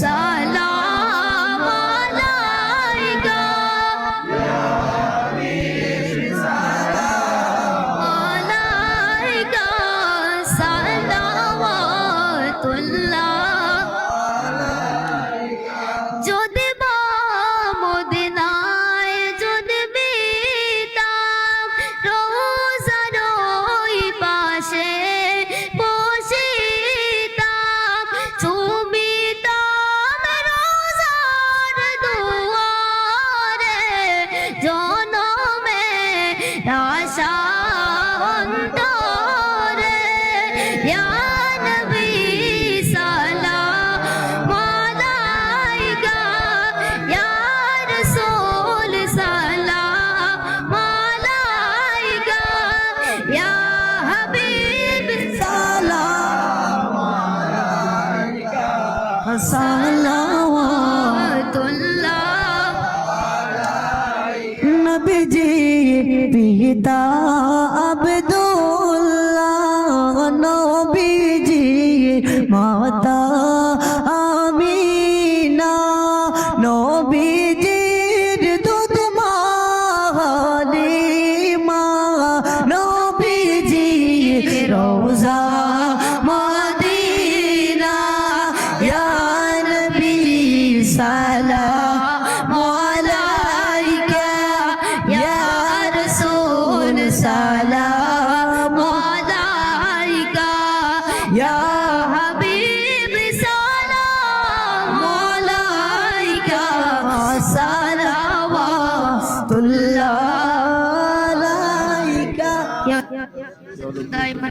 সালাম আলাইকা আলাইকা সালাওয়াতুল্লাহ যদি বা মদিনায় যদি বিতাম রোজার ওই পাশে বসিতাম চুমিতাম রোজার দুয়ারে জনমে আশা অন্তরে ইয়া নবী সালাম আলাইকা ইয়া রাসূল সালাম আলাইকা ইয়া হাবিব সালাম আলাইকা সালাওয়াতুল্লাহ নবীজি পিতা আব্দুল্লাহ নবীজি মাতা আমিনা নবীজির দুধ মা হালিমা নবীজি রওজা মদিনা ইয়া নবী সালাম আলাইকা ইয়া রাসূল সালাম আলাইকা ইয়া হাবিব সালাম আলাইকা সালাওয়াতুল্লাহ আলাইকা।